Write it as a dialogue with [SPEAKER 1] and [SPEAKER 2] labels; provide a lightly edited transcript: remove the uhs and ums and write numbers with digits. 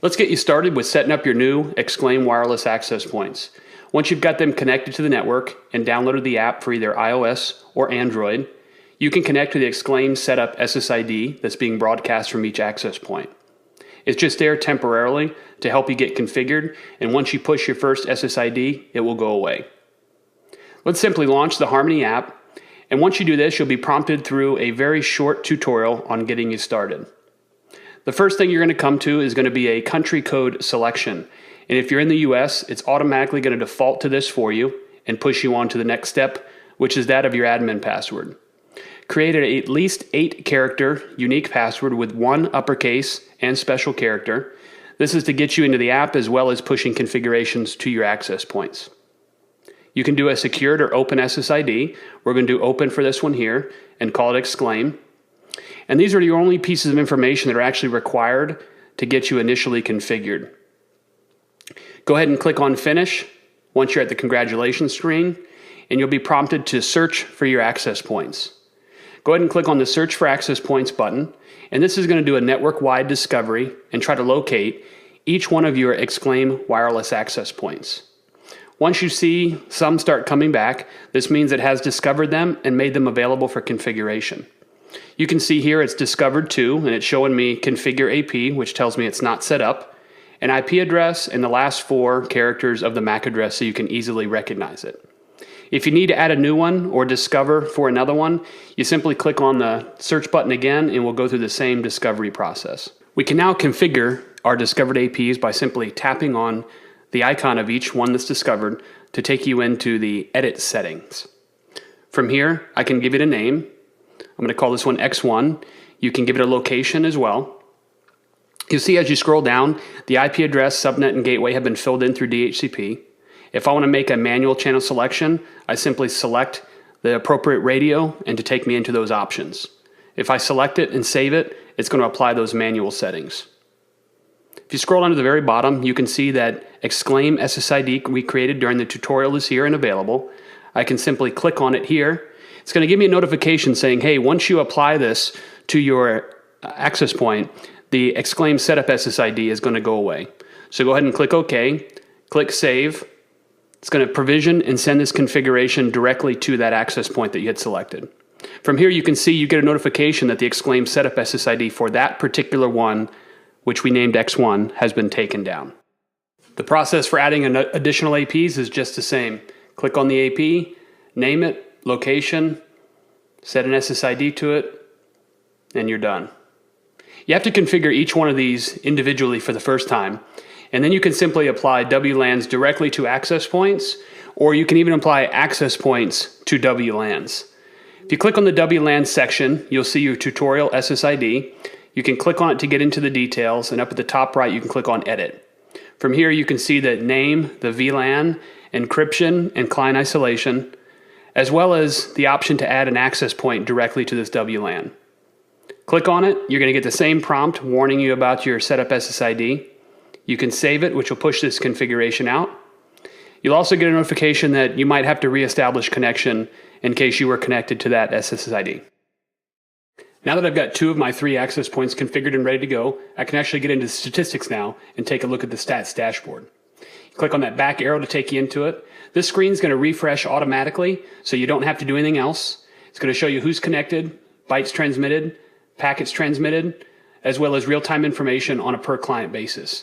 [SPEAKER 1] Let's get you started with setting up your new Xclaim wireless access points. Once you've got them connected to the network and downloaded the app for either iOS or Android, you can connect to the Xclaim setup SSID that's being broadcast from each access point. It's just there temporarily to help you get configured, and once you push your first SSID, it will go away. Let's simply launch the Harmony app, and once you do this, you'll be prompted through a very short tutorial on getting you started. The first thing you're going to come to is going to be a country code selection. And if you're in the US, it's automatically going to default to this for you and push you on to the next step, which is that of your admin password. Create an at least 8-character unique password with one uppercase and special character. This is to get you into the app as well as pushing configurations to your access points. You can do a secured or open SSID. We're going to do open for this one here and call it Xclaim. And these are your only pieces of information that are actually required to get you initially configured. Go ahead and click on Finish once you're at the congratulations screen, and you'll be prompted to search for your access points. Go ahead and click on the Search for Access Points button, and this is going to do a network-wide discovery and try to locate each one of your Xclaim wireless access points. Once you see some start coming back, this means it has discovered them and made them available for configuration. You can see here it's discovered 2, and it's showing me configure AP, which tells me it's not set up, an IP address, and the last 4 characters of the MAC address so you can easily recognize it. If you need to add a new one or discover for another one, you simply click on the search button again and we'll go through the same discovery process. We can now configure our discovered APs by simply tapping on the icon of each one that's discovered to take you into the edit settings. From here, I can give it a name. I'm going to call this one X1. You can give it a location as well. You'll see as you scroll down, the IP address, subnet, and gateway have been filled in through DHCP. If I want to make a manual channel selection, I simply select the appropriate radio and to take me into those options. If I select it and save it, it's going to apply those manual settings. If you scroll down to the very bottom, you can see that Xclaim SSID we created during the tutorial is here and available. I can simply click on it here. It's going to give me a notification saying, hey, once you apply this to your access point, the Xclaim setup SSID is going to go away. So go ahead and click OK, click Save. It's going to provision and send this configuration directly to that access point that you had selected. From here you can see you get a notification that the Xclaim setup SSID for that particular one, which we named X1, has been taken down. The process for adding additional APs is just the same. Click on the AP, name it, location, set an SSID to it, and you're done. You have to configure each one of these individually for the first time, and then you can simply apply WLANs directly to access points, or you can even apply access points to WLANs. If you click on the WLAN section, you'll see your tutorial SSID. You can click on it to get into the details, and up at the top right you can click on Edit. From here you can see the name, the VLAN, encryption, and client isolation, as well as the option to add an access point directly to this WLAN. Click on it, you're going to get the same prompt warning you about your setup SSID. You can save it, which will push this configuration out. You'll also get a notification that you might have to reestablish connection in case you were connected to that SSID. Now that I've got 2 of my 3 access points configured and ready to go, I can actually get into statistics now and take a look at the stats dashboard. Click on that back arrow to take you into it. This screen is going to refresh automatically, so you don't have to do anything else. It's going to show you who's connected, bytes transmitted, packets transmitted, as well as real-time information on a per-client basis.